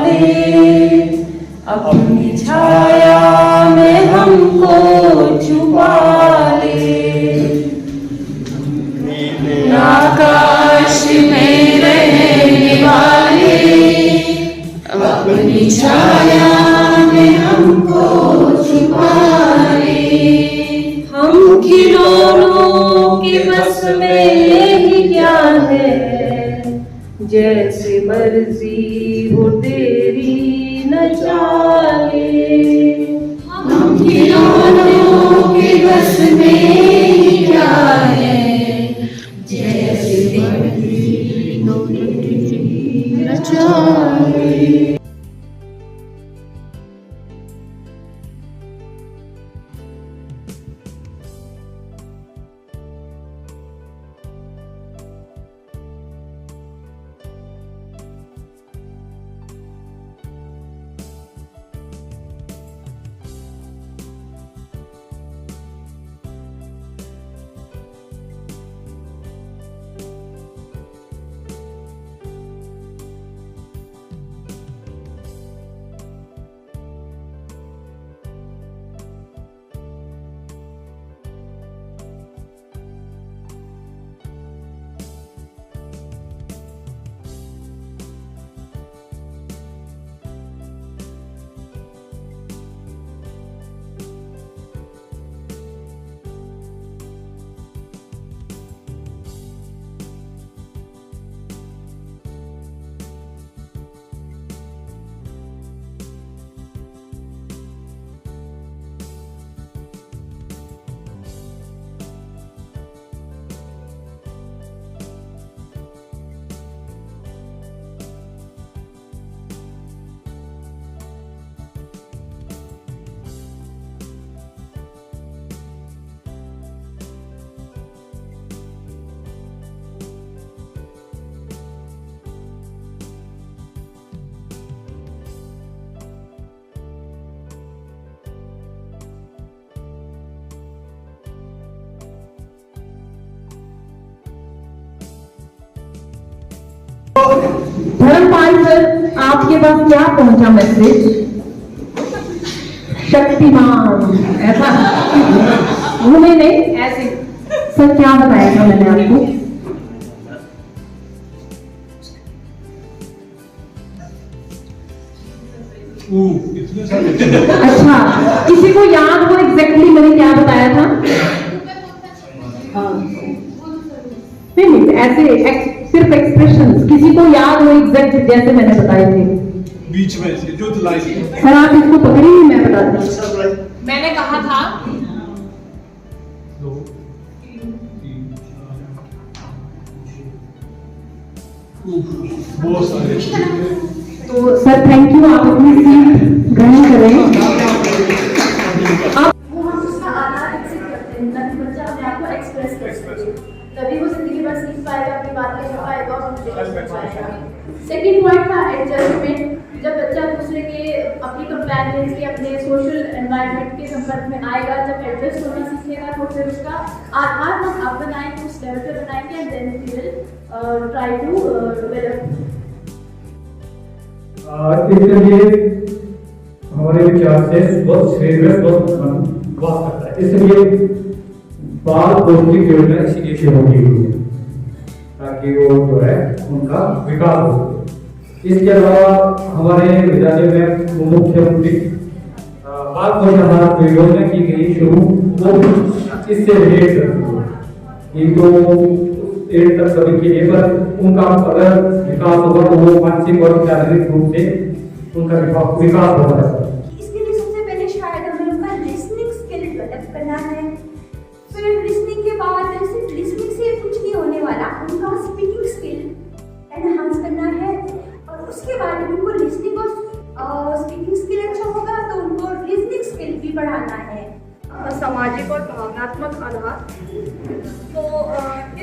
ले, अपनी छाया में हमको छुपा ले। आकाश में रहने वाले, अपनी छाया में हमको छुपा ले। हम खिलौनों के बस में ही क्या है, जैसे मर्जी हो तेरी न चाले। हम खिलौनों के बस में ही क्या है, जैसे मर्जी हो तेरी न चाले। धर्मपाल सर, आपके पास क्या पहुंचा मैसेज? शक्तिमान, ऐसा घूमे नहीं ऐसे। सर क्या बताया था मैंने आपको? अच्छा, किसी को याद हो एग्जैक्टली मैंने क्या बताया था? नहीं ऐसे सिर्फ एक्सप्रेशंस, किसी को याद हो एग्जैक्ट जैसे मैंने बताए थे बीच में से जो लाइन। सर आप इसको पकड़िए, मैं बताती हूँ। मैंने कहा था 2 3 बहुत सारे। तो सर थैंक यू, आप अपनी सीट ग्रहण करें। वो हम उसका आधार विकसित करते हैं ताकि बच्चा अपने आप को एक्सप्रेस कर सके, तभी वो जिंदगी भर सीख पाएगा, अपनी बात कह पाएगा और दूसरे को समझ पाएगा। सेकंड पॉइंट था एडजस्टमेंट। जब बच्चा दूसरे के, अपनी कंपेनियंस के, अपने सोशल एनवायरनमेंट के संपर्क में आएगा, जब एडजस्ट होना सीखेगा तो फिर उसका आधार हम आप बनाएंगे, उस लेवल पे बनाएंगे and then we will try to develop. इसलिए हमारे विचार से बहुत सीरियस बात करता है, इसलिए बाल पौष्टिक योजना इसीलिए शुरू की हुई है ताकि वो जो है उनका विकास हो। इसके अलावा हमारे विद्यालय में मुख्यमंत्री बाल पोषाहार योजना की गई शुरू, वो इससे रिलेट करती है। तो 8 तक सभी के लिए, पर उनका अगर विकास होगा तो वो मानसिक और शारीरिक रूप से उनका विकास होगा। इसके लिए सबसे पहले शायद हमें उनका लिसनिंग स्किल डेवलप करना है। फिर लिसनिंग के बाद सिर्फ लिसनिंग से कुछ नहीं होने वाला, उनका स्पीकिंग स्किल एनहांस करना है। और उसके बाद उनको लिसनिंग और स्पीकिंग स्किल अच्छा होगा तो उनको रीजनिंग स्किल भी बढ़ाना है। सामाजिक और भावनात्मक आधार। तो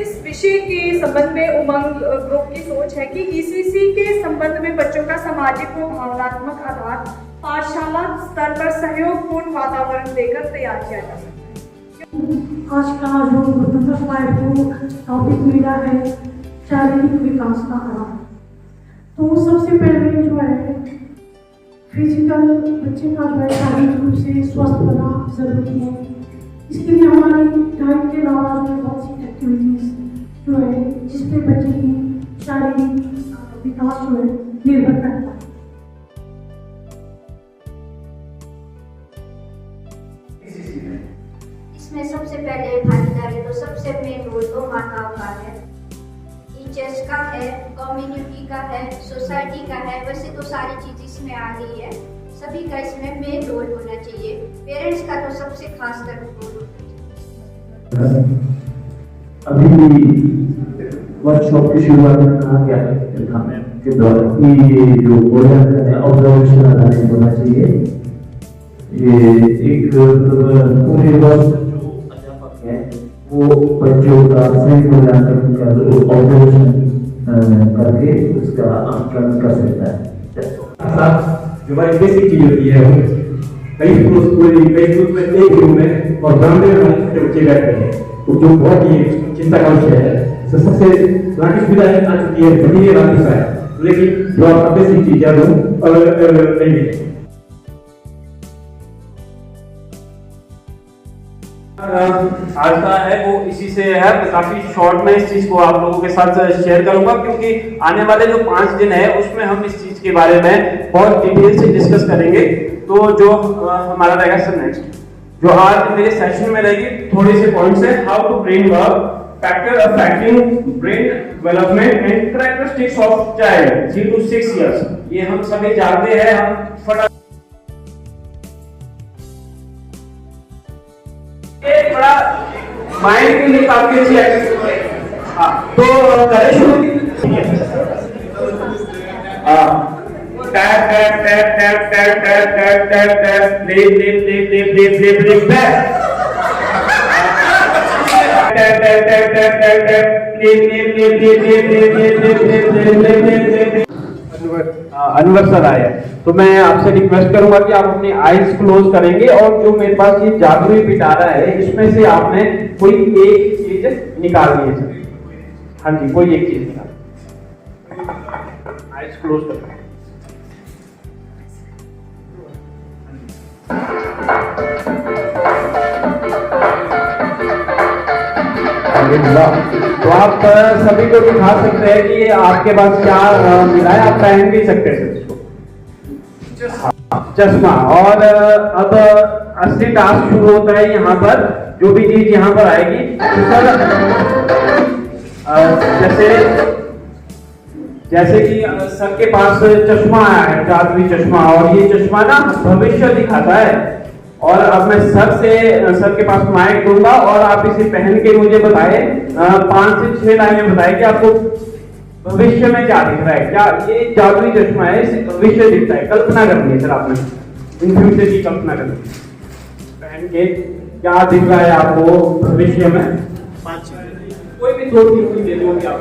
इस विषय के संबंध में उमंग ग्रुप की सोच है कि ईसीसी के संबंध में बच्चों का सामाजिक व भावनात्मक आधार पाठशाला स्तर पर सहयोगपूर्ण वातावरण देकर तैयार किया जा सकता है। आज का जो टॉपिक मिला है शारीरिक विकास का आधार, तो सबसे पहले जो है फिजिकल बच्चे का जो है शारीरिक रूप से स्वस्थ होना जरूरी है। इसके लिए हमारी डाइट के अलावा जो है बहुत सी एक्टिविटीज जो है जिसपे बच्चे की शारीरिक विकास जो है निर्भर करता है। इसमें सबसे पहले भागीदारी तो सबसे मेन रोल तो माताओं का है, टीचर्स का है, कम्युनिटी का है, सोसाइटी का है। वैसे तो सारी चीज इसमें आ गई है, सभी का इसमें मेन रोल होना चाहिए। पेरेंट्स का तो सबसे खास कर रोल होना चाहिए। अभी वर्कशॉप की शुरुआत में कहा गया के द्वारा कि जो मूल्यांकन है ऑब्जर्वेशन आधारित होना चाहिए। ये एक पूरे वर्ष जो अध्यापक है वो बच्चों का सही मूल्यांकन कर ऑब्जर्वेशन करके उसका आंकलन कर सकता है। जो हमारी बेसिक चीज होती है कई स्कूल में एक रूम में और बरामदे में छोटे बच्चे बैठते हैं, तो जो बहुत ही चिंता का विषय है। सबसे लाठी सुविधा आ चुकी है, बड़ी लाठी है, लेकिन जो आप बेसिक चीज है वो नहीं है। आज का है वो इसी से है। काफी शॉर्ट में इस चीज को आप लोगों के साथ शेयर करूंगा, क्योंकि आने वाले जो 5 दिन है उसमें हम इस चीज के बारे में बहुत डिटेल से डिस्कस करेंगे। तो जो हमारा रहेगा सर नेक्स्ट जो आज मेरे सेशन में रहेगी थोड़े से पॉइंट्स है। How to brain work, factor affecting brain development and characteristics of child 0 to 6 years. ये हम सभी जानते हैं, हम फटाफट एक बड़ा माइंड के लिए काफी अच्छी एक्टिविटी है। हाँ तो करें शुरू। Tap tap tap tap tap tap tap tap tap लेप लेप लेप लेप लेप लेप लेप back tap tap tap tap tap tap लेप लेप लेप लेप लेप लेप लेप लेप लेप लेप लेप। अनवर सर आए हैं, तो मैं आपसे रिक्वेस्ट करूंगा कि आप अपनी आईज क्लोज करेंगे और जो मेरे पास ये जादुई पिटारा है इसमें से आपने कोई एक चीज निकालनी है सर। हाँ जी, कोई एक चीज निकाल, आईज क्लोज करें। तो आप सभी को दिखा सकते हैं कि आपके पास क्या मिला है, आप पहन भी सकते हैं इसको, चश्मा। और अब असली टास्क शुरू होता है यहाँ पर। जो भी चीज यहाँ पर आएगी जैसे कि सर के पास चश्मा आया है, जादुई चश्मा, और ये चश्मा ना भविष्य दिखाता है। और अब मैं सर के पास माइक दूंगा और आप इसे पहन के मुझे बताए 5 से 6 लाइनें बताए कि आपको भविष्य में क्या दिख रहा है। क्या ये जादुई चश्मा है, इसे भविष्य दिखता है। कल्पना करनी है सर, आपने इन फ्यूचर की कल्पना करनी है। पहन के क्या दिख रहा है आपको भविष्य में। 5 कोई भी 2-3 दे दोगे आप।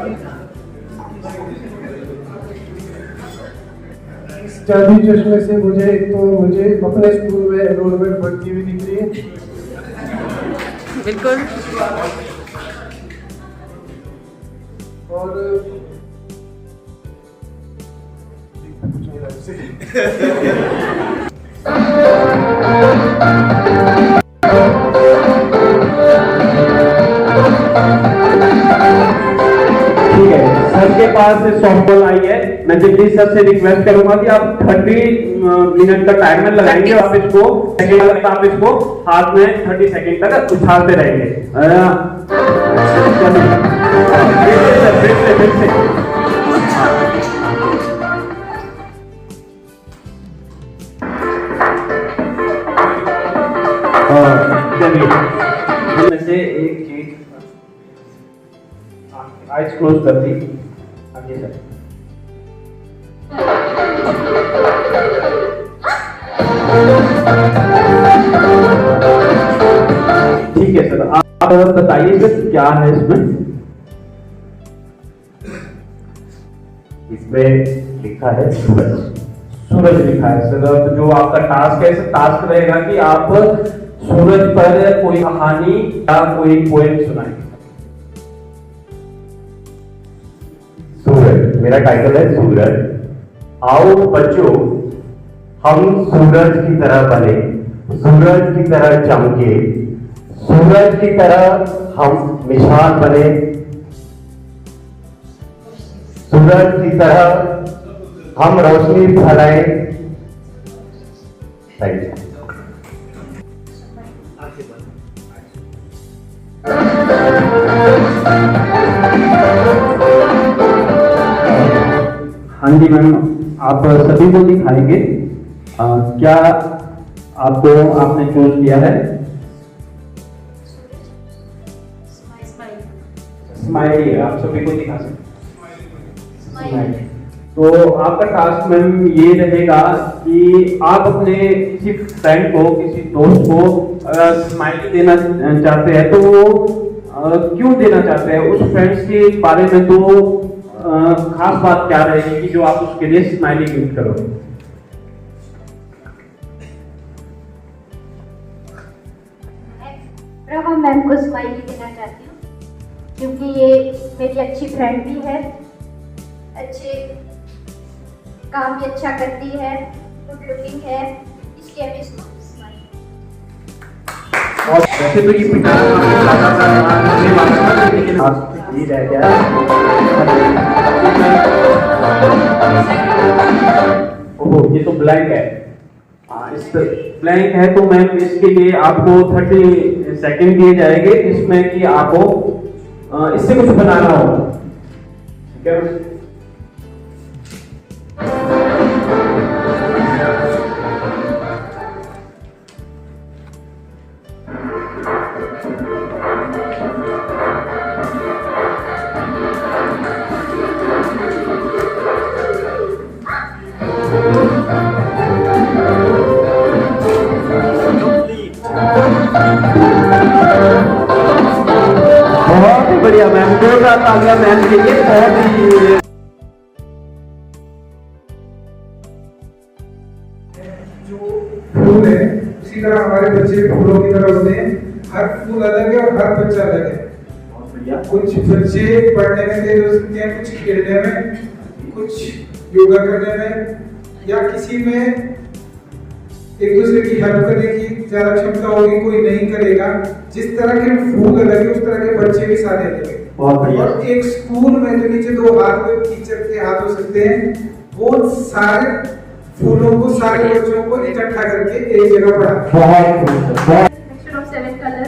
जादुई चश्मे से मुझे अपने स्कूल में एनरोलमेंट बढ़ती हुई दिख रही है। बिल्कुल। और ठीक है, सर के पास सॉफ्टबॉल आई है। मैं जगदीश सर से रिक्वेस्ट करूंगा कि आप 30 मिनट का टाइमर लगाएंगे। आप इसको हाथ में 30 सेकंड तक उछालते रहेंगे। फिर से से एक चीज आइज क्लोज कर दी। आगे सर ठीक है सर, आप बताइए सर क्या है इसमें। इसमें लिखा है सूरज लिखा है सर। अब जो आपका टास्क है, टास्क रहेगा कि आप सूरज पर कोई कहानी या कोई पोएम सुनाएंगे। सूरज, मेरा टाइटल है सूरज। आओ बच्चों हम सूरज की तरह बने, सूरज की तरह चमके, सूरज की तरह हम मिसाल बने, सूरज की तरह हम रोशनी फैलाएं। Thank you. हाँ जी मैम, आप सभी को दिखाएंगे क्या आपने चूज किया है? स्माइली, आप सभी को दिखा सकते हैं। तो आपका टास्क मैम ये रहेगा कि आप अपने किसी फ्रेंड को, किसी दोस्त को अगर स्माइली देना चाहते हैं तो वो क्यों देना चाहते हैं, उस फ्रेंड्स के बारे में तो खास बात क्या रहेगी कि जो आप उसके लिए स्माइली गिफ्ट करोगे? प्रभा मैम को स्माइली देना चाहती हूँ क्योंकि ये मेरी अच्छी फ्रेंड भी है, अच्छे काम भी अच्छा करती है, गुड लुकिंग है, इसलिए मैं इसको स्माइली। और वैसे तो ये पिटा लेकिन ये रह गया। ओह, ये तो ब्लैंक है। इस ब्लैंक है तो मैम इसके लिए आपको 30 सेकंड दिए जाएंगे इसमें कि आपको इससे कुछ बनाना होगा, ठीक है? बहुत ही बढ़िया मैम, 2 साल आ गया मैम के लिए, बहुत ही। जो फूल है उसी तरह हमारे बच्चे फूलों की तरह होते हैं। हर फूल अलग है और हर बच्चा अलग है। कुछ बच्चे पढ़ने में तेज हो सकते हैं, कुछ खेलने में, कुछ योगा करने में, या किसी में एक दूसरे की हेल्प करने की ज्यादा क्षमता होगी, कोई नहीं करेगा। जिस तरह के फूल अलग है उस तरह के बच्चे भी सारे अलग है। बहुत बढ़िया। और एक स्कूल में जो नीचे 2 हाथ में टीचर के हाथ हो सकते हैं, वो सारे फूलों को, सारे बच्चों को इकट्ठा करके एक जगह पढ़ा। सेवन कलर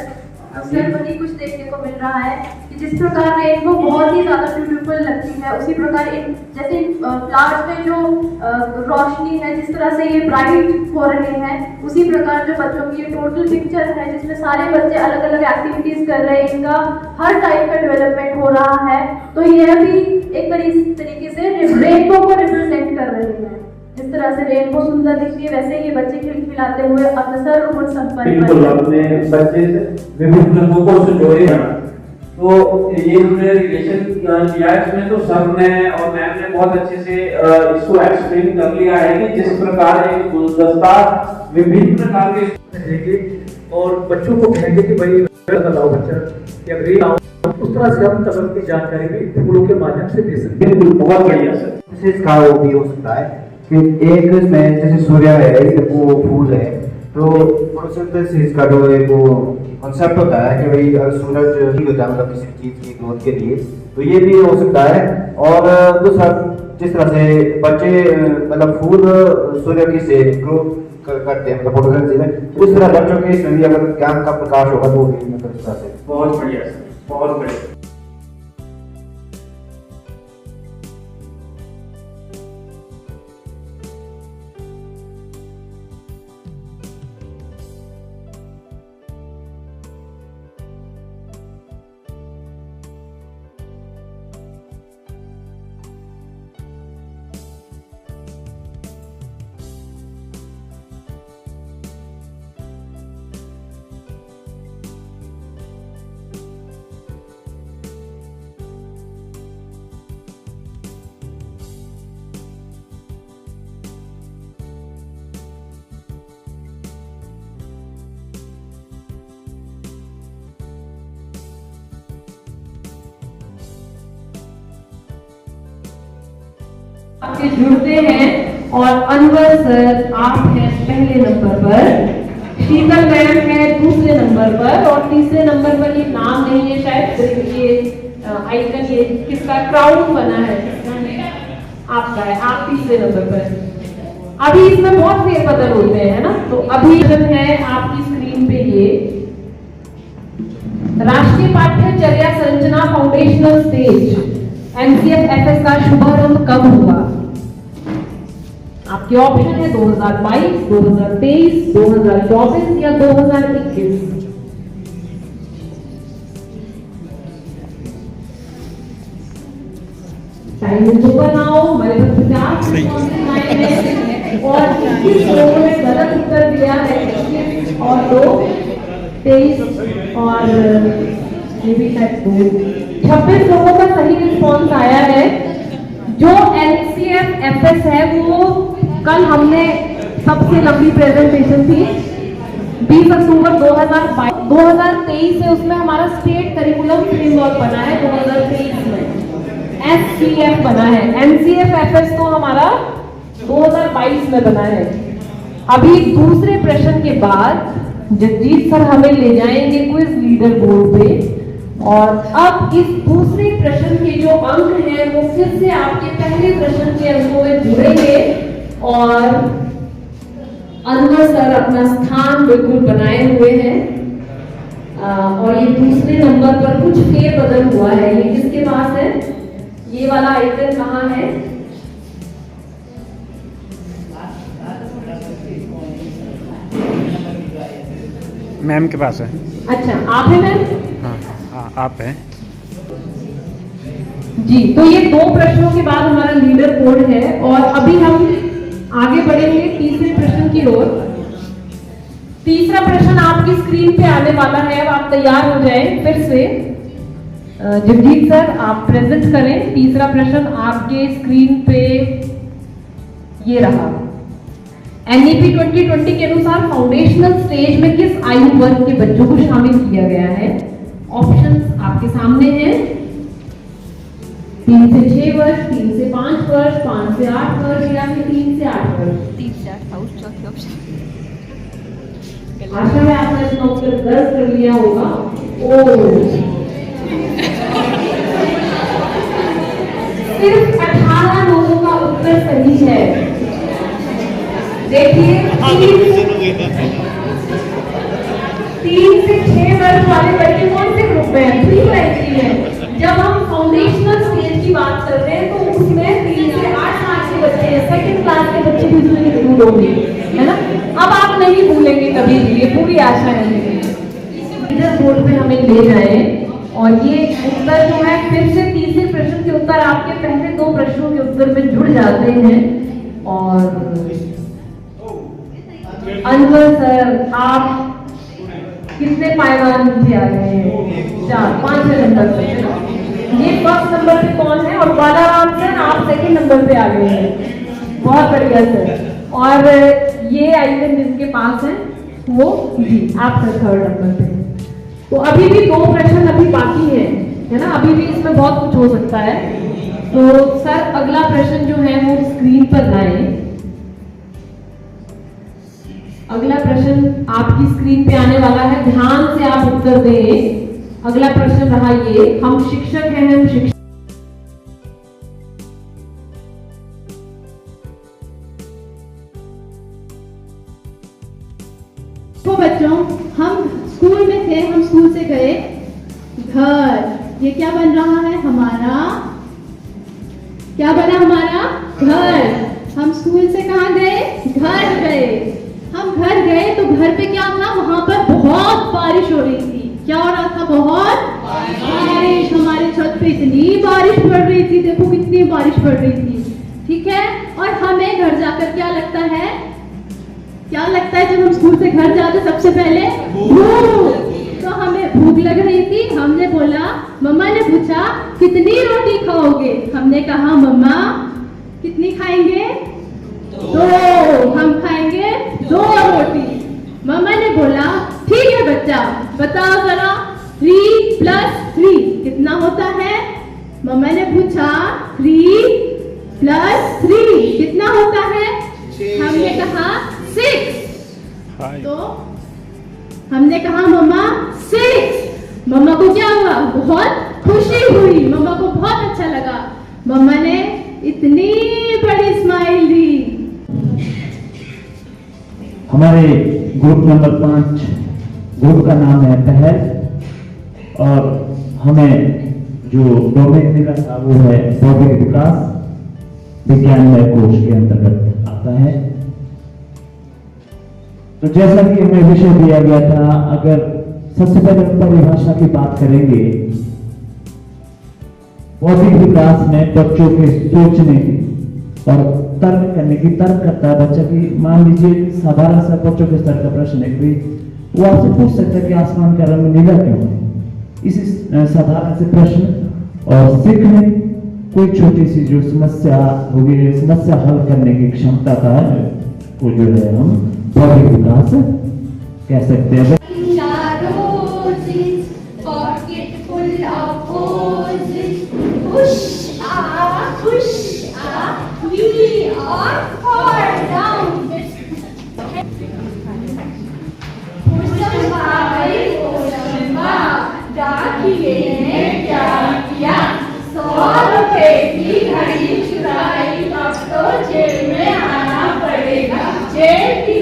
अक्सर वही कुछ देखने को मिल रहा है कि जिस प्रकार रेनबो बहुत ही ज्यादा ब्यूटीफुल लगती है, उसी प्रकार जैसे फ्लावर्स में जो रोशनी है, जिस तरह से ये ब्राइट हो रहे हैं, उसी प्रकार जो बच्चों की ये टोटल पिक्चर है जिसमें सारे बच्चे अलग अलग एक्टिविटीज कर रहे हैं, इनका हर टाइप का डेवलपमेंट हो रहा है। तो यह भी एक तरीके से रेनबो को रिप्रेजेंट कर रहे हैं। जिस तरह से रेनबो सुंदर दिखती है, वैसे ये बच्चे खिलखिलाते हुए अपने सर्वगुण संपन्न बिल्कुल, अपने बच्चे से विभिन्न रंगों को संजोए। तो ये हमने रिलेशन किया है इसमें, तो सर ने और मैम ने बहुत अच्छे से इसको एक्सप्लेन कर लिया है कि जिस प्रकार एक गुलदस्ता विभिन्न प्रकार के, और बच्चों को कहेंगे कि भाई लगाओ बच्चा या ग्रीन आओ, उस तरह से हम तकनीक की जानकारी भी फूलों के माध्यम से दे सकते हैं। बिल्कुल, बहुत बढ़िया सर। जैसे इसका वो भी हो सकता है कि एक में जैसे सूर्य है, वो फूल है, तो फोटोसिंथेसिस का जो एक वो कॉन्सेप्ट होता है कि भाई अगर सूरज ही होता है मतलब किसी चीज की ग्रोथ के लिए, तो ये भी हो सकता है। और दूसरा जिस तरह से बच्चे मतलब फूल सूर्य की से ग्रो करते हैं मतलब फोटोसिंथेसिस में, उस तरह बच्चों के इसमें भी अगर ज्ञान का प्रकाश होगा तो भी मतलब इस तरह से। बहुत बढ़िया सर, बहुत बढ़िया। आपके जुड़ते हैं और अनवर सर आप हैं पहले नंबर पर, शीतल मैम है दूसरे नंबर पर, और तीसरे नंबर पर ये नाम नहीं है शायद, ये आइकन ये किसका क्राउन बना है, आपका है, आप तीसरे नंबर पर। अभी इसमें बहुत फेरबदल होते हैं ना, तो अभी है आपकी स्क्रीन पे ये राष्ट्रीय पाठ्यचर्या संरचना फाउंडेशनल स्टेज NCF-FS का शुभारंभ कब हुआ? आपके ऑप्शन है 2022, 2023, 2024 या 2021। टाइम बनाओ, हमारे पास 50 टाइम है, और 21 लोगों ने गलत उत्तर दिया है, 21 और 2 23 और ये भी है 2, 26 लोगों का सही रिस्पॉन्स आया है। जो NCF-FS है वो कल हमने सबसे लंबी प्रेजेंटेशन थी 20 अक्टूबर 2023 से, उसमें हमारा स्टेट करिकुलम फ्रेमवर्क बना है 2023 में, SCF बना है। NCF-FS तो हमारा 2022 में बना है। अभी दूसरे प्रश्न के बाद जगजीत सर हमें ले जाएंगे क्विज लीडर बोर्ड पे, और अब इस दूसरे प्रश्न के जो अंक हैं वो फिर से आपके पहले प्रश्न के अंकों में जुड़ेंगे, और अनवर सर अपना स्थान बिल्कुल बनाए हुए हैं। और ये दूसरे नंबर पर कुछ फेरबदल हुआ है, ये किसके पास है, ये वाला आइकन कहाँ है? मैम के पास है। अच्छा आप है मैम? हाँ आप हैं जी। तो ये 2 प्रश्नों के बाद हमारा लीडर बोर्ड है, और अभी हम आगे बढ़ेंगे तीसरे प्रश्न की ओर। तीसरा प्रश्न आपकी स्क्रीन पे आने वाला है, अब आप तैयार हो जाएं। फिर से जगजीत सर आप प्रेजेंट करें। तीसरा प्रश्न आपके स्क्रीन पे ये रहा। NEP 2020 के अनुसार फाउंडेशनल स्टेज में किस आयु वर्ग के बच्चों को शामिल किया गया है? ऑप्शंस आपके सामने हैं। 3 से 6 वर्ष, 3 से 5 वर्ष, 5 से 8 वर्ष या फिर 3 से 8 वर्ष। 3 से 8 था उस चौथे ऑप्शन। आशा है आपने अपना उत्तर दर्ज कर लिया होगा। सिर्फ 18 लोगों का उत्तर सही है। देखिए 3 से 6 वर्ष वाले बच्चे कौन से ग्रुप में हैं? प्री प्राइमरी में। जब हम फाउंडेशनल स्टेज की बात कर रहे हैं तो उसमें 3 से 8 साल के बच्चे, सेकंड क्लास के बच्चे भी उसमें इंक्लूड होंगे, है ना? अब आप नहीं भूलेंगे कभी भी, ये पूरी आशा है लीडर बोर्ड पे हमें ले जाए। और ये उत्तर जो है फिर से तीसरे प्रश्न के उत्तर आपके पहले 2 प्रश्नों के उत्तर में जुड़ जाते हैं। और अनवर सर आप कितने पायदान नीचे आ गए हैं? 4, 5 नंबर पे है ना? ये फर्स्ट नंबर पे कौन है? और बालाराम सर आप सेकंड नंबर पे आ गए हैं। बहुत बढ़िया सर। और ये आइकन जिनके पास है वो जी आप सर 3rd नंबर पे। तो अभी भी 2 प्रश्न अभी बाकी है ना? अभी भी इसमें बहुत कुछ हो सकता है। तो सर अगला प्रश्न जो है वो स्क्रीन पर लाएं। अगला प्रश्न आपकी स्क्रीन पे आने वाला है, ध्यान से आप उत्तर दें। अगला प्रश्न रहा ये, हम शिक्षक हैं, हम शिक्षक। तो बच्चों हम स्कूल में थे, हम स्कूल से गए घर। ये क्या बन रहा है? हमारा क्या बना? हमारा घर। हम स्कूल से कहाँ गए? घर गए। हम घर गए तो घर पे क्या था? वहां पर बहुत बारिश हो रही थी। क्या हो रहा था? बहुत बारिश। हमारी छत पे इतनी बारिश पड़ रही थी, देखो कितनी बारिश पड़ रही थी, ठीक है। और हमें घर जाकर क्या लगता है? क्या लगता है जब हम स्कूल से घर जाते सबसे पहले? भूख। तो हमें भूख लग रही थी। हमने बोला, मम्मा ने पूछा कितनी रोटी खाओगे? हमने कहा मम्मा कितनी खाएंगे? 2। हम खाएंगे 2 रोटी। मम्मा ने बोला ठीक है बच्चा, बताओ जरा 3 + 3 कितना होता है? मम्मा ने पूछा 3 + 3 कितना होता है? हमने कहा 6। हाय तो हमने कहा मम्मा 6। मम्मा को क्या हुआ? बहुत खुशी हुई, मम्मा को बहुत अच्छा लगा। मम्मा ने इतनी बड़ी स्माइल दी। हमारे ग्रुप नंबर 5 ग्रुप का नाम है पहल, और हमें जो डोमेन मिला था वो है बौद्धिक विकास विज्ञानमय कोश के अंतर्गत आता है। तो जैसा कि हमें विषय दिया गया था, अगर सबसे पहले परिभाषा की बात करेंगे, बौद्धिक विकास में बच्चों के सोचने की और तर्क करने की, तर्क करता है बच्चा की। मान लीजिए साधारण सा बच्चों के स्तर का प्रश्न है कि वो आपसे पूछ सकता है कि आसमान का रंग नीला क्यों है, इसी साधारण से प्रश्न। और सीखने कोई छोटी सी जो समस्या होगी, समस्या हल करने की क्षमता का वो जो है हम बौद्धिक विकास कह सकते हैं।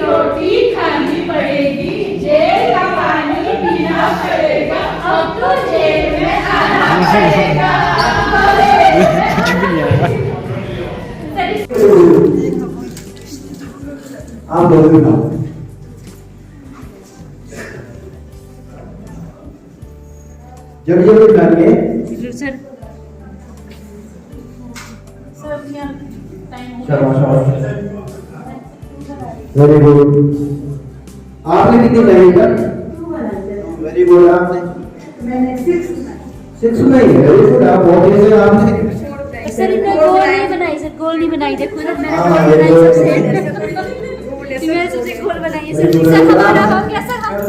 रोटी खानी पड़ेगी, जेल का पानी पीना पड़ेगा, अब तो जेल में आना पड़ेगा। कुछ भी नहीं आया। आप बोलो ना। जब ये लोग डालिए सर वेरी गुड। आपने कितनी बनाई सर? Very good. आपने? मैंने 6 बनाई। Very good. आप बहुत जैसे आपने सर इन्हें गोल नहीं बनाई, सर गोल नहीं बनाई। देखो ना मैंने हाँ, गोल ये बनाई गोल सबसे। मैंने सबसे गोल बनाई है सर। सर हमारा हो गया सर, हमारा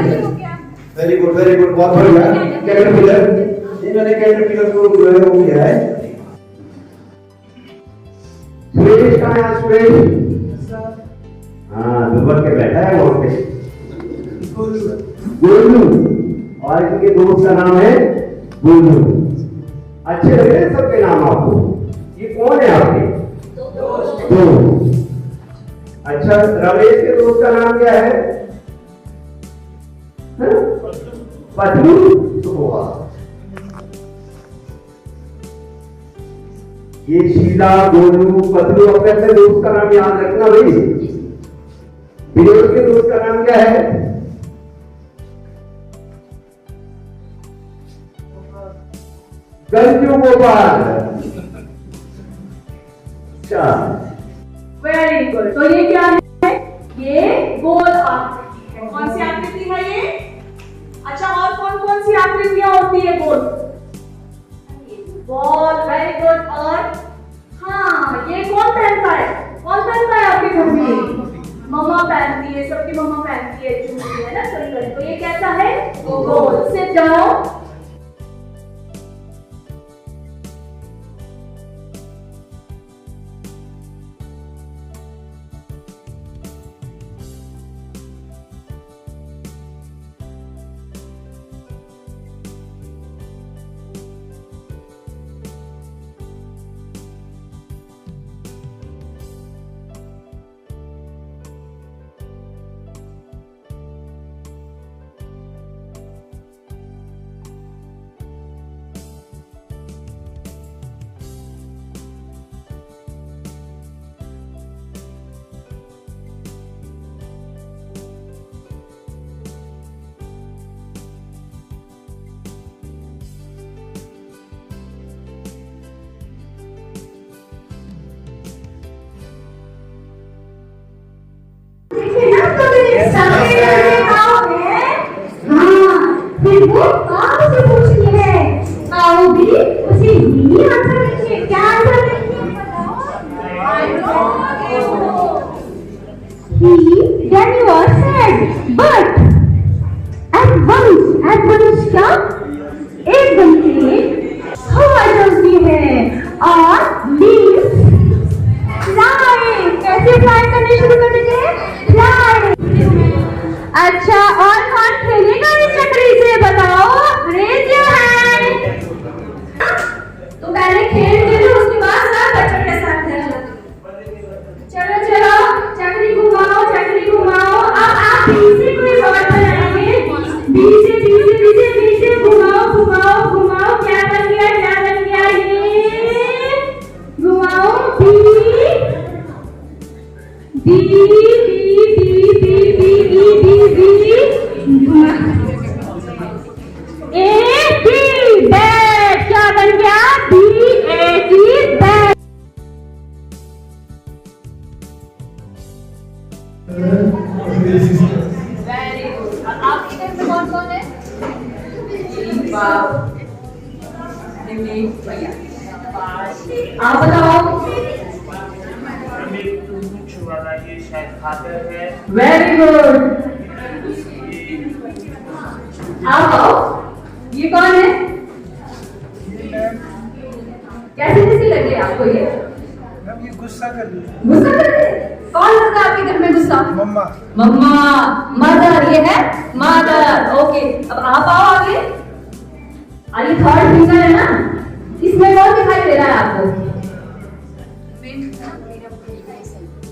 ही हो गया। Very good, very good. बहुत बढ़िया। कैटरपिलर, इन्होंने कैटरपिलर को जो है वो किया है। सुरेश कहाँ है? सुरेश हाँ दुबक के बैठा है वहां पे। गोलू, और इनके दोस्त का नाम है गोलू। अच्छे लग रहे हैं सबके नाम आपको? ये कौन है आपके दोस्त? अच्छा, रमेश के दोस्त का नाम क्या है? पतलू। ये शीला, गोलू, पतलू, अपने अपने दोस्त का नाम याद रखना भाई। विनोद के दोस्त का नाम क्या है? गंजू गोपाल। अच्छा, वेरी गुड। तो ये क्या है? ये गोल आकृति है। कौन सी आकृति है ये? अच्छा, और कौन कौन सी आकृतियां होती है गोल? बॉल। Very good. और हाँ, ये कौन पहनता है? कौन पहनता है आपके घर में? मम्मा पहनती है, सबकी मम्मा पहनती है, जूती है ना सही। तो ये कैसा है? गोल। Sit down. फिर वो आप से पूछती है, आओगी उसे यही आंसर लिखिए। क्या आंसर लिखिए बताओ? He then you are sad, but at once क्या? एकदम से हवा चलती है और leaves भैया आप बताओ। ये शायद फादर है। Very good. आप आओ, ये कौन है? कैसी कैसी लगी आपको ये? ये गुस्सा कर रही है। गुस्सा कर रही है? कौन करता है आपके घर में गुस्सा? मम्मा। मम्मा, मदर, ये है मदर। ओके, अब आप आओ आगे। ये थर्ड फिंगर है ना, इसमें कौन दिखाई दे रहा है आपको?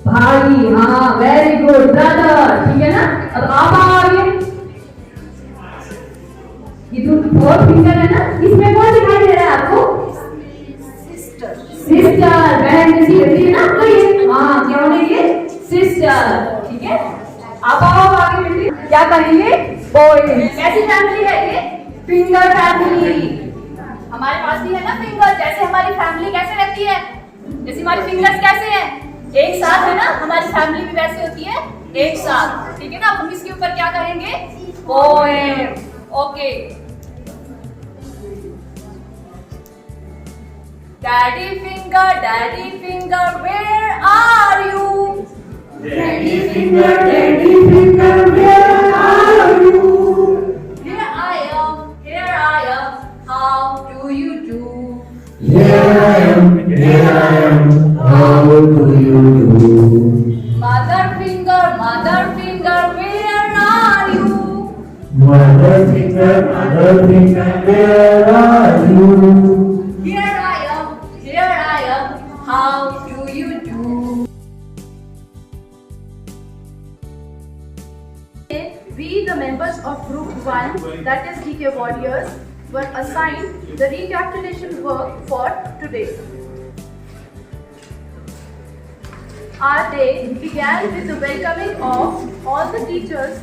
भाई, हाँ, वेरी गुड, ब्रदर, ठीक है ना। अब आप आओ आगे। ये जो फोर्थ फिंगर है ना, इसमें कौन दिखाई दे रहा है आपको? सिस्टर, बहन जैसी लगती है ना आपको ये। हाँ, क्या बनेगी? सिस्टर, ठीक है। आप आओ आगे बेटी। क्या करेंगे? कैसी फैमिली है ये? Finger family. हमारे पास भी है ना फिंगर, जैसे हमारी फैमिली कैसे रहती है, जैसे हमारी फिंगर्स कैसे हैं, एक साथ है ना, हमारी फैमिली भी वैसे होती है एक साथ, ठीक है ना। हम इसके ऊपर क्या करेंगे? Poem. Okay, daddy finger, where are you? Daddy finger, where are you? Here I am, how do you do? Here I am, how do you do? Mother finger, where are you? Mother finger, where are you? Here I am, how do you do? We, the members of Group 1, that is DK Warriors, were assigned the recapitulation work for today. Our day began with the welcoming of all the teachers.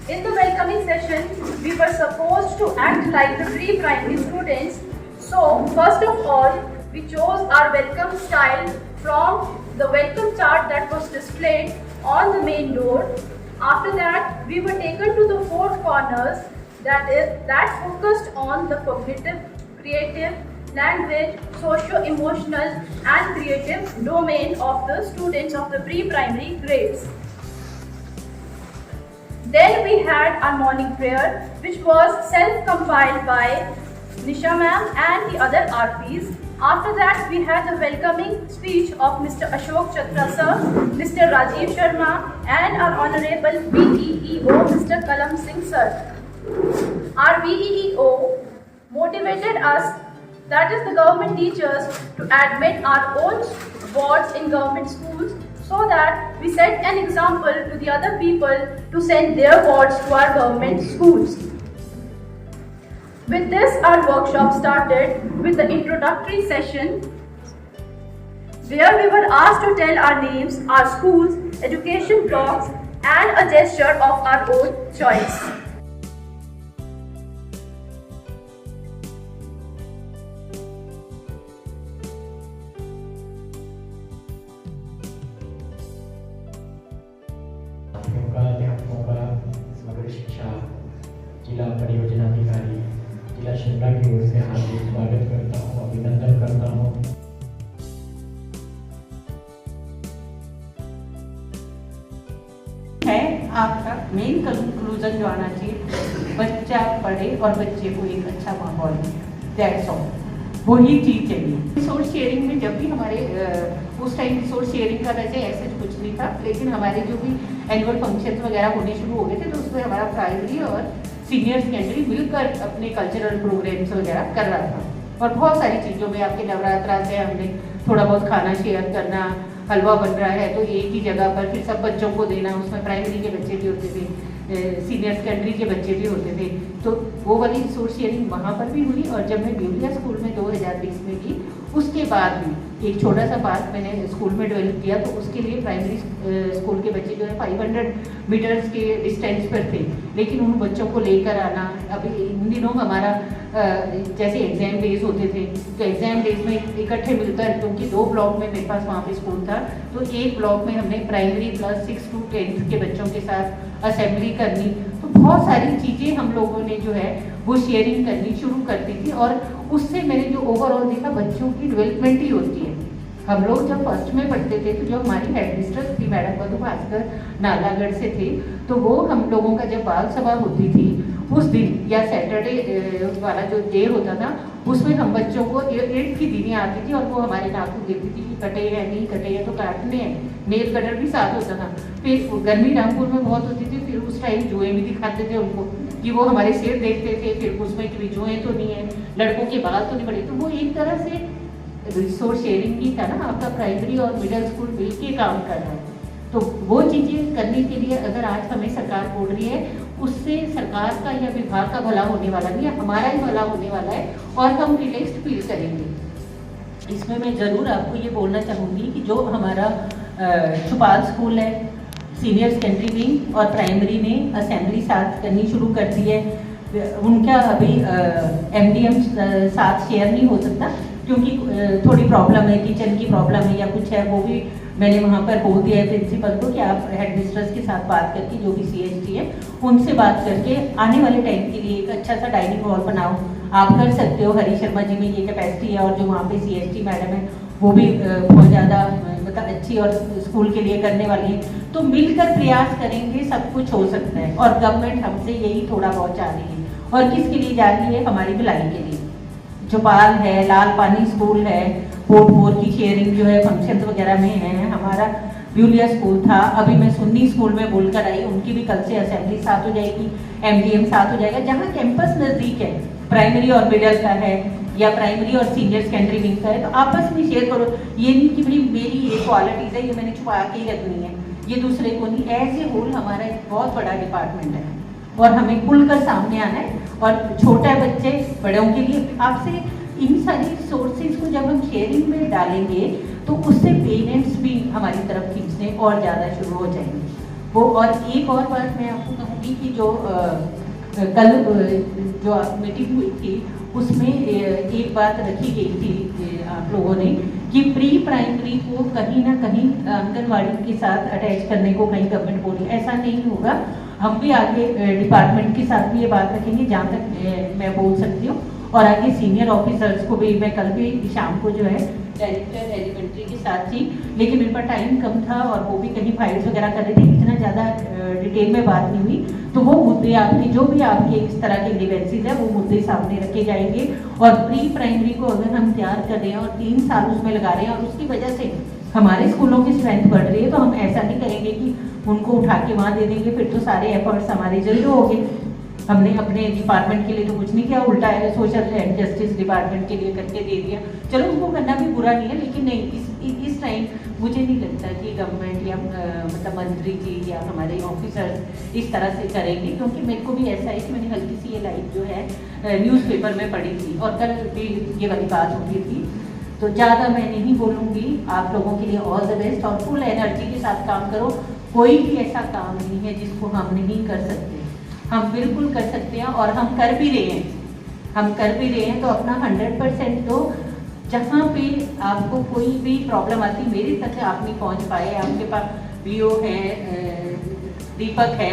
In the welcoming session, we were supposed to act like the pre-primary students. So, first of all, we chose our welcome style from the welcome chart that was displayed on the main door. After that, we were taken to the four corners that focused on the cognitive, creative, language, socio-emotional and creative domain of the students of the pre-primary grades. Then we had our morning prayer, which was self-compiled by Nisha ma'am and the other RPs. After that, we had the welcoming speech of Mr. Ashok Chatra sir, Mr. Rajiv Sharma and our Honorable VEEO, Mr. Kalam Singh sir. Our VEEO motivated us, that is the government teachers, to admit our own wards in government schools so that we set an example to the other people to send their wards to our government schools. With this, our workshop started with the introductory session where we were asked to tell our names, our schools, education blocks and a gesture of our own choice. समग्र शिक्षा जिला परियोजना अधिकारी जिला शिमला की ओर से हार्दिक स्वागत करता हूँ, अभिनंदन करता हूँ। है आपका मेन कंक्लूजन जो आना चाहिए, बच्चा पढ़े और बच्चे को एक अच्छा माहौल मिले, दैट्स ऑल, वही चीज चाहिए। रिसोर्स शेयरिंग में जब भी हमारे उस टाइम रिसोर्स शेयरिंग का वैसे ऐसे कुछ नहीं था, लेकिन हमारे जो भी एनुअल फंक्शन वगैरह होने शुरू हो गए थे तो उसमें हमारा प्राइमरी और सीनियर सेकेंडरी मिलकर अपने कल्चरल प्रोग्राम्स वगैरह कर रहा था। और बहुत सारी चीज़ों में आपके नवरात्रा से हमने थोड़ा बहुत खाना शेयर करना, हलवा बन रहा है तो एक ही जगह पर फिर सब बच्चों को देना, उसमें प्राइमरी के बच्चे भी होते थे, सीनियर सेकेंडरी के बच्चे भी होते थे, तो वो वाली रिसोर्स शेयरिंग वहाँ पर भी हुई। और जब मैं ब्यूलिया स्कूल में 2020 में की, उसके बाद भी एक छोटा सा पार्क मैंने स्कूल में डेवलप किया, तो उसके लिए प्राइमरी स्कूल के बच्चे जो है 500 मीटर्स के डिस्टेंस पर थे, लेकिन उन बच्चों को लेकर आना, अभी इन दिनों हमारा जैसे एग्जाम डेज होते थे तो एग्जाम डेज में इकट्ठे मिलकर, क्योंकि 2 ब्लॉक में मेरे पास वहाँ पे स्कूल था, तो एक ब्लॉक में हमने प्राइमरी प्लस 6 to 10th के बच्चों के साथ असेंबली करनी, तो बहुत सारी चीज़ें हम लोगों ने जो है वो शेयरिंग करनी शुरू कर दी थी, और उससे मैंने जो ओवरऑल देखा बच्चों की डेवलपमेंट ही होती है। हम लोग जब फर्स्ट में पढ़ते थे तो जो हमारी हेड मिस्ट्रेस थी मैडम मधु भास्कर नालागढ़ से थे, तो वो हम लोगों का जब बाल सभा होती थी उस दिन या सैटरडे वाला जो डे होता था उसमें हम बच्चों को 8 की दीदी आती थी और वो हमारे नाखून देखती थी कि कटे हैं नहीं कटे हैं तो काटने हैं, नेल कटर भी साथ होता था। फिर गर्मी रामपुर में बहुत होती थी, फिर उस टाइम जुए भी दिखाते थे उनको कि वो हमारे सिर देखते थे, फिर उसमें कि जुए तो नहीं है, लड़कों के बाल तो नहीं बड़े। तो वो एक तरह से रिसोर्स शेयरिंग ही था ना, आपका प्राइमरी और मिडिल स्कूल मिलके काम कर रहा है। तो वो चीज़ें करने के लिए अगर आज हमें सरकार बोल रही है, उससे सरकार का या विभाग का भला होने वाला नहीं है, हमारा ही भला होने वाला है और हम रिलैक्स्ड फील करेंगे। इसमें मैं ज़रूर आपको ये बोलना चाहूँगी कि जो हमारा छुपाल स्कूल है, सीनियर सेकेंडरी विंग और प्राइमरी में असेंबली साथ करनी शुरू कर दी है। उनका अभी MDM साथ शेयर नहीं हो सकता क्योंकि थोड़ी प्रॉब्लम है, किचन की प्रॉब्लम है या कुछ है, वो भी मैंने वहाँ पर बोल दिया है प्रिंसिपल को कि आप हेड मिस्ट्रेस के साथ बात करके जो भी CHT है उनसे बात करके आने वाले टाइम के लिए एक अच्छा सा डाइनिंग हॉल बनाओ। आप कर सकते हो, हरी शर्मा जी में ये कैपेसिटी है और जो वहाँ पे CHT मैडम है वो भी बहुत ज़्यादा मतलब अच्छी और स्कूल के लिए करने वाली है। तो मिलकर प्रयास करेंगे सब कुछ हो सकता है, और गवर्नमेंट हमसे यही थोड़ा बहुत चाह रही है। और किसके लिए जा रही है? हमारी भलाई के लिए। चौपाल है, लाल पानी स्कूल है, पोर्ट 4 की शेयरिंग जो है फंक्शन वगैरह में है, हमारा ब्यूलिया स्कूल था, अभी मैं सुन्नी स्कूल में बोलकर आई, उनकी भी कल से असेंबली साथ हो जाएगी, MDM साथ हो जाएगा। जहाँ कैंपस नज़दीक है, प्राइमरी और मिडिल का है या प्राइमरी और सीनियर सेकेंडरी विंग का है, तो आपस में शेयर करो। ये नहीं कि भाई मेरी ये क्वालिटीज़ है ये मैंने छुपा के ही रखनी है, ये दूसरे को नहीं। एज ए होल हमारा एक बहुत बड़ा डिपार्टमेंट है और हमें खुलकर सामने आना है, और छोटे बच्चे बड़ों के लिए आपसे इन सारी सोर्सेज को जब हम शेयरिंग में डालेंगे तो उससे पेरेंट्स भी हमारी तरफ खींचने और ज़्यादा शुरू हो जाएंगे वो। और एक और बात मैं आपको कहूँगी कि जो कल जो मीटिंग हुई थी उसमें एक बात रखी गई थी आप लोगों ने कि प्री प्राइमरी को कहीं ना कहीं आंगनवाड़ी के साथ अटैच करने को कहीं गवर्नमेंट बोली। ऐसा नहीं होगा, हम भी आगे डिपार्टमेंट के साथ भी ये बात रखेंगे जहाँ तक मैं बोल सकती हूँ, और आगे सीनियर ऑफिसर्स को भी मैं कल भी शाम को जो है डायरेक्टर एलिमेंट्री के साथ थी, लेकिन मेरे पास टाइम कम था और वो भी कहीं फाइल्स वगैरह कर रहे थे, इतना ज़्यादा डिटेल में बात नहीं हुई। तो वो मुद्दे आपके जो भी आपके इस तरह के ग्रीवेंसेस है वो मुद्दे सामने रखे जाएंगे। और प्री प्राइमरी को अगर हम तैयार कर रहे हैं और 3 साल उसमें लगा रहे हैं और उसकी वजह से हमारे स्कूलों की स्ट्रेंथ बढ़ रही है, तो हम ऐसा नहीं करेंगे कि उनको उठा के वहाँ दे देंगे, फिर तो सारे एफर्ट्स हमारे जीरो हो गए। हमने अपने डिपार्टमेंट के लिए तो कुछ नहीं किया, उल्टा है सोशल एंड जस्टिस डिपार्टमेंट के लिए करके दे दिया। चलो उसको करना भी बुरा नहीं है, लेकिन नहीं इस टाइम मुझे नहीं लगता कि गवर्नमेंट या मतलब मंत्री जी या हमारे ऑफिसर्स इस तरह से करेंगे, क्योंकि मेरे को भी ऐसा है कि मैंने हल्की सी ये लाइफ जो है न्यूज़पेपर में पढ़ी थी और कल भी ये वाली बात होती थी। तो ज़्यादा मैं नहीं बोलूँगी, आप लोगों के लिए ऑल द बेस्ट और फुल एनर्जी के साथ काम करो। कोई भी ऐसा काम नहीं है जिसको हम नहीं कर सकते, हम बिल्कुल कर सकते हैं और हम कर भी रहे हैं। तो अपना 100% दो। जहाँ पे आपको कोई भी प्रॉब्लम आती मेरे तक आप नहीं पहुँच पाए, आपके पास वीओ है, दीपक है,